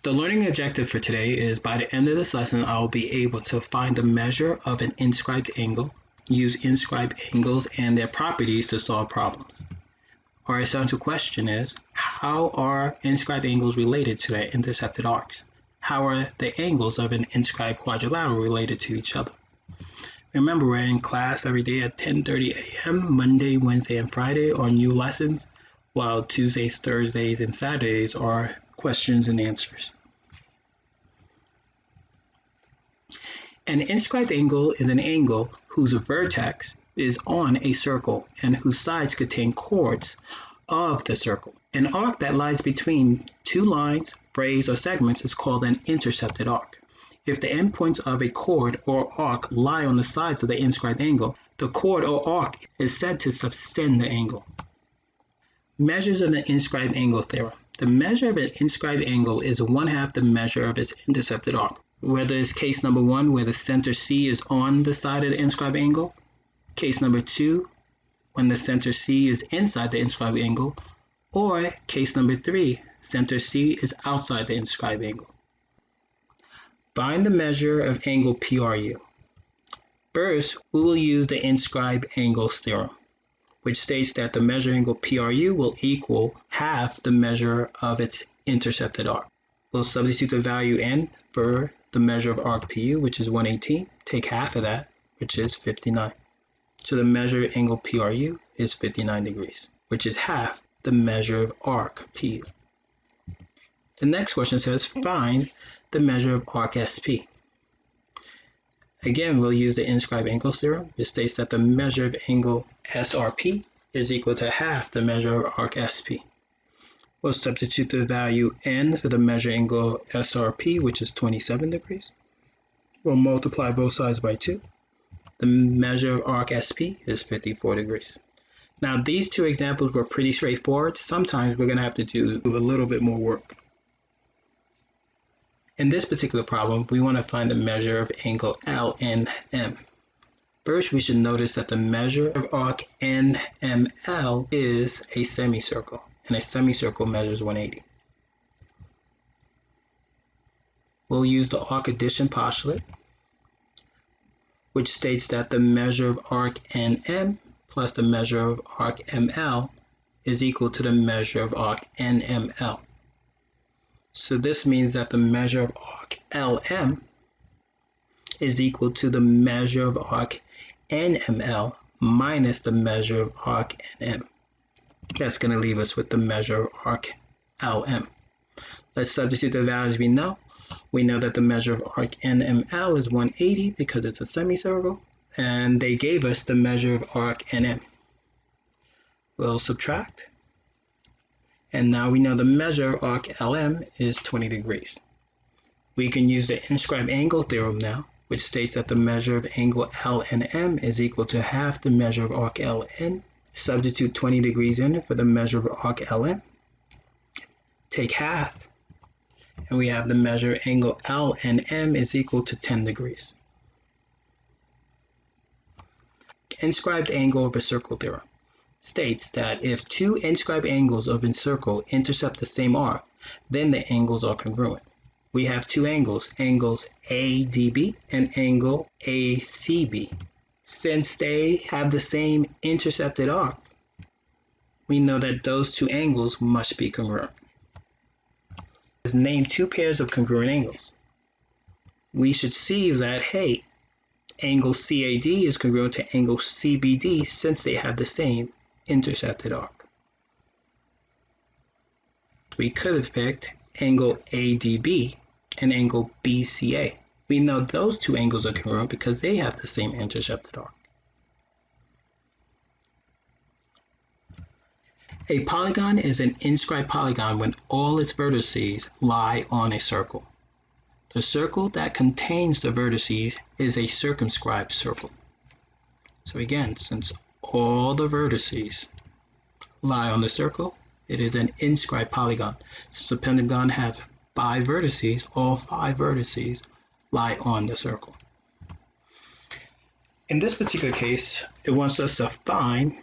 The learning objective for today is by the end of this lesson, I will be able to find the measure of an inscribed angle, use inscribed angles and their properties to solve problems. Our essential question is, how are inscribed angles related to their intercepted arcs? How are the angles of an inscribed quadrilateral related to each other? Remember, we're in class every day at 10:30 a.m., Monday, Wednesday, and Friday are new lessons, while Tuesdays, Thursdays, and Saturdays are questions and answers. An inscribed angle is an angle whose vertex is on a circle and whose sides contain chords of the circle. An arc that lies between two lines, brays, or segments is called an intercepted arc. If the endpoints of a chord or arc lie on the sides of the inscribed angle, the chord or arc is said to subtend the angle. Measures of the inscribed angle theorem. The measure of an inscribed angle is 1/2 the measure of its intercepted arc. Whether it's case number 1 where the center C is on the side of the inscribed angle, case number 2 when the center C is inside the inscribed angle, or case number 3, center C is outside the inscribed angle. Find the measure of angle PRU. First, we will use the inscribed angles theorem, which states that the measure angle PRU will equal 1/2 the measure of its intercepted arc. We'll substitute the value in for the measure of arc PU, which is 118. Take 1/2 of that, which is 59. So the measure of angle PRU is 59 degrees, which is 1/2 the measure of arc PU. The next question says, find the measure of arc SP. Again, we'll use the inscribed angles theorem, which states that the measure of angle SRP is equal to 1/2 the measure of arc SP. We'll substitute the value N for the measure angle SRP, which is 27 degrees. We'll multiply both sides by 2. The measure of arc SP is 54 degrees. Now, these two examples were pretty straightforward. Sometimes we're going to have to do a little bit more work. In this particular problem, we want to find the measure of angle LNM. First, we should notice that the measure of arc NML is a semicircle, and a semicircle measures 180. We'll use the arc addition postulate, which states that the measure of arc NM plus the measure of arc ML is equal to the measure of arc NML. So this means that the measure of arc LM is equal to the measure of arc NML minus the measure of arc NM. That's going to leave us with the measure of arc LM. Let's substitute the values we know. We know that the measure of arc NML is 180 because it's a semicircle, and they gave us the measure of arc NM. We'll subtract, and now we know the measure of arc LM is 20 degrees. We can use the inscribed angle theorem now, which states that the measure of angle LNM is equal to 1/2 the measure of arc LN. Substitute 20 degrees in for the measure of arc LM. Take 1/2, and we have the measure angle LNM is equal to 10 degrees. Inscribed angle of a circle theorem states that if two inscribed angles of a circle intercept the same arc, then the angles are congruent. We have two angles, angles ADB and angle ACB. Since they have the same intercepted arc, we know that those two angles must be congruent. Let's name two pairs of congruent angles. We should see that, hey, angle CAD is congruent to angle CBD since they have the same intercepted arc. We could have picked angle ADB and angle BCA. We know those two angles are congruent because they have the same intercepted arc. A polygon is an inscribed polygon when all its vertices lie on a circle. The circle that contains the vertices is a circumscribed circle. So again, since all the vertices lie on the circle, it is an inscribed polygon. Since the pentagon has 5 vertices, all 5 vertices lie on the circle. In this particular case, it wants us to find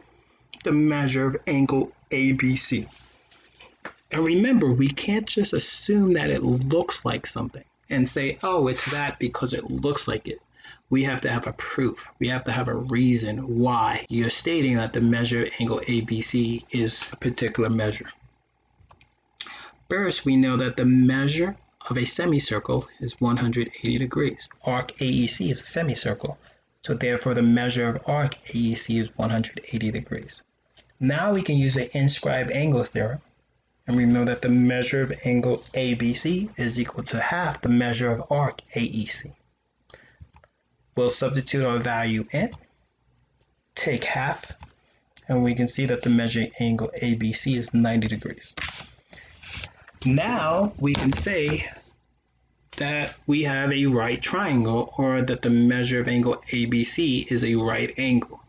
the measure of angle ABC. And remember, we can't just assume that it looks like something and say, oh, it's that because it looks like it. We have to have a proof. We have to have a reason why you're stating that the measure of angle ABC is a particular measure. First, we know that the measure of a semicircle is 180 degrees. Arc AEC is a semicircle, so therefore the measure of arc AEC is 180 degrees. Now we can use the inscribed angle theorem, and we know that the measure of angle ABC is equal to half the measure of arc AEC. We'll substitute our value in, take half, and we can see that the measuring angle ABC is 90 degrees. Now we can say that we have a right triangle, or that the measure of angle ABC is a right angle.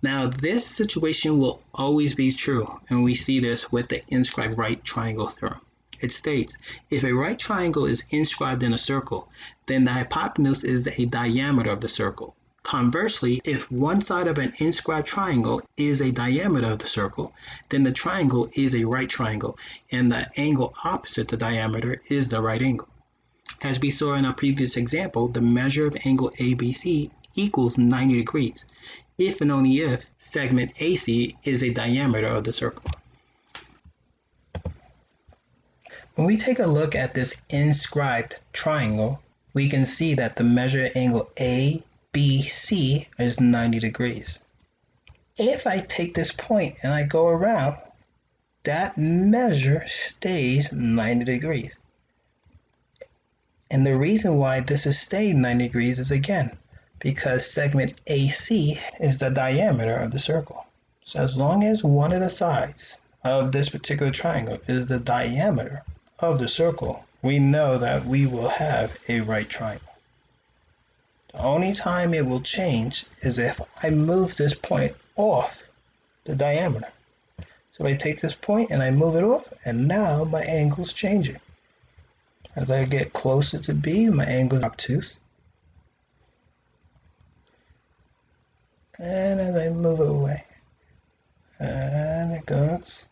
Now this situation will always be true, and we see this with the inscribed right triangle theorem. It states, if a right triangle is inscribed in a circle, then the hypotenuse is a diameter of the circle. Conversely, if one side of an inscribed triangle is a diameter of the circle, then the triangle is a right triangle, and the angle opposite the diameter is the right angle. As we saw in our previous example, the measure of angle ABC equals 90 degrees, if and only if segment AC is a diameter of the circle. When we take a look at this inscribed triangle, we can see that the measure of angle ABC is 90 degrees. If I take this point and I go around, that measure stays 90 degrees. And the reason why this is staying 90 degrees is, again, because segment AC is the diameter of the circle. So as long as one of the sides of this particular triangle is the diameter of the circle, we know that we will have a right triangle. The only time it will change is if I move this point off the diameter. So I take this point and I move it off, and now my angle is changing. As I get closer to B, my angle is obtuse. And as I move it away, and it goes,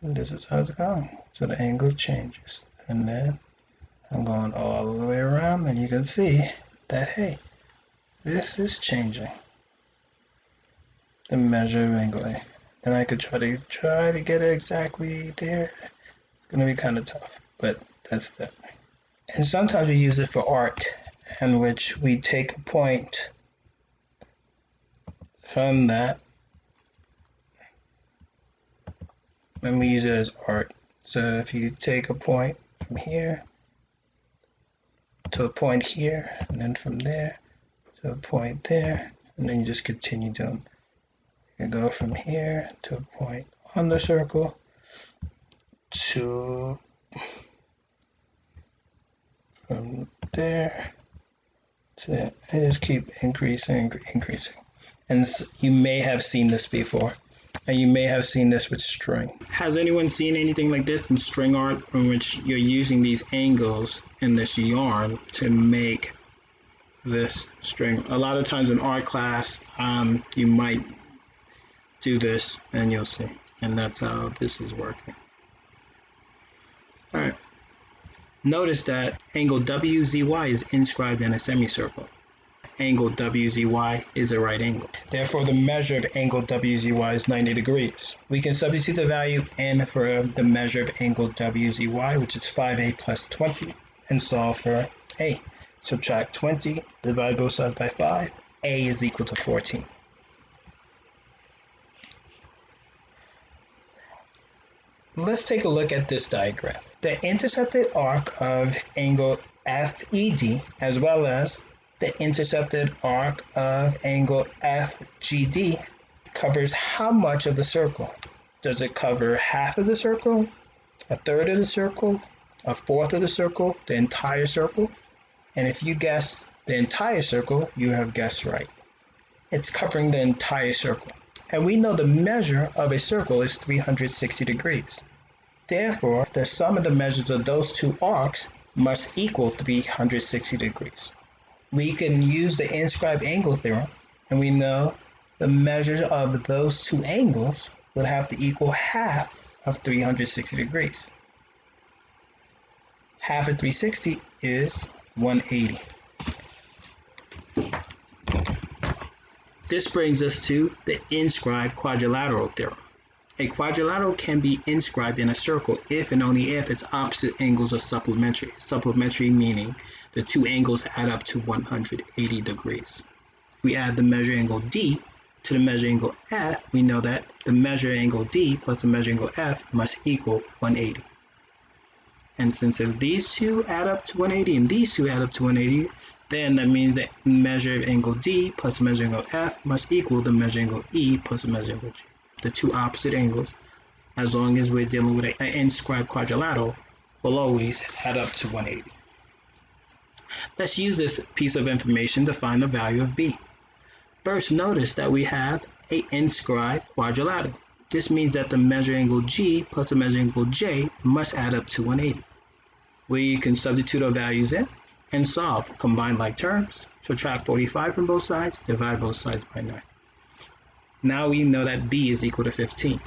and this is how it's going. So the angle changes. And then I'm going all the way around, and you can see that, hey, this is changing the measure of angle A. And I could try to get it exactly there. It's going to be kind of tough, but that's that. And sometimes we use it for art, in which we take a point from that, and we use it as art. So if you take a point from here to a point here, and then from there to a point there, and then you just continue doing. You go from here to a point on the circle to from there to, and just keep increasing. And you may have seen this before, and you may have seen this with string. Has anyone seen anything like this in string art, in which you're using these angles in this yarn to make this string? A lot of times in art class, you might do this, and you'll see. And that's how this is working. All right. Notice that angle WZY is inscribed in a semicircle. Angle WZY is a right angle. Therefore, the measure of angle WZY is 90 degrees. We can substitute the value in for the measure of angle WZY, which is 5A plus 20, and solve for A. Subtract 20, divide both sides by 5. A is equal to 14. Let's take a look at this diagram. The intercepted arc of angle FED, as well as the intercepted arc of angle FGD, covers how much of the circle? Does it cover half of the circle, a third of the circle, a fourth of the circle, the entire circle? And if you guessed the entire circle, you have guessed right. It's covering the entire circle. And we know the measure of a circle is 360 degrees. Therefore, the sum of the measures of those two arcs must equal 360 degrees. We can use the inscribed angle theorem, and we know the measures of those two angles would have to equal half of 360 degrees. Half of 360 is 180. This brings us to the inscribed quadrilateral theorem. A quadrilateral can be inscribed in a circle if and only if its opposite angles are supplementary. Supplementary meaning the two angles add up to 180 degrees. We add the measure angle D to the measure angle F. We know that the measure angle D plus the measure angle F must equal 180. And since if these two add up to 180 and these two add up to 180, then that means that measure of angle D plus the measure angle F must equal the measure angle E plus the measure angle G. The two opposite angles, as long as we're dealing with an inscribed quadrilateral, will always add up to 180. Let's use this piece of information to find the value of B. First, notice that we have an inscribed quadrilateral. This means that the measure angle G plus the measure angle J must add up to 180. We can substitute our values in and solve. Combine like terms, subtract 45 from both sides, divide both sides by 9. Now we know that B is equal to 15.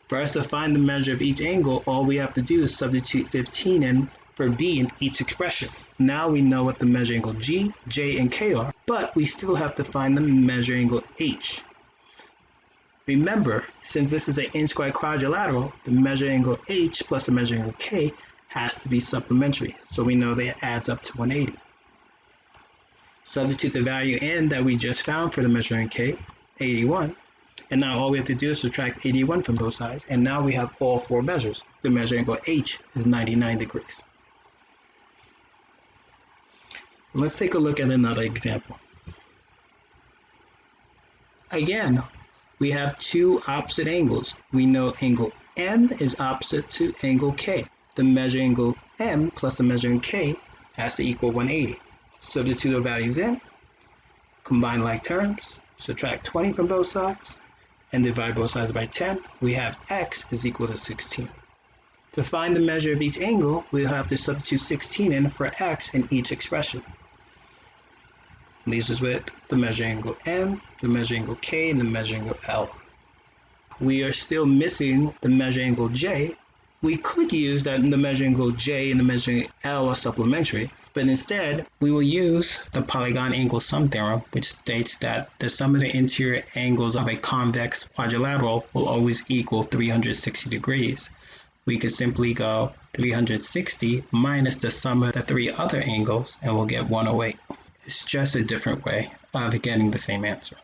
For us to find the measure of each angle, all we have to do is substitute 15 in for B in each expression. Now we know what the measure angle G, J, and K are, but we still have to find the measure angle H. Remember, since this is an inscribed quadrilateral, the measure angle H plus the measure angle K has to be supplementary, so we know that it adds up to 180. Substitute the value in that we just found for the measure angle K, 81, and now all we have to do is subtract 81 from both sides, and now we have all four measures. The measure angle H is 99 degrees. Let's take a look at another example. Again, we have two opposite angles. We know angle M is opposite to angle K. The measure angle M plus the measure angle K has to equal 180. Substitute the values in, combine like terms, subtract 20 from both sides, and divide both sides by 10. We have X is equal to 16. To find the measure of each angle, we'll have to substitute 16 in for X in each expression. Leaves us with the measure angle M, the measure angle K, and the measure angle L. We are still missing the measure angle J. We could use that the measure angle J and the measure angle L are supplementary, but instead we will use the polygon angle sum theorem, which states that the sum of the interior angles of a convex quadrilateral will always equal 360 degrees. We could simply go 360 minus the sum of the three other angles and we'll get 108. It's just a different way of getting the same answer.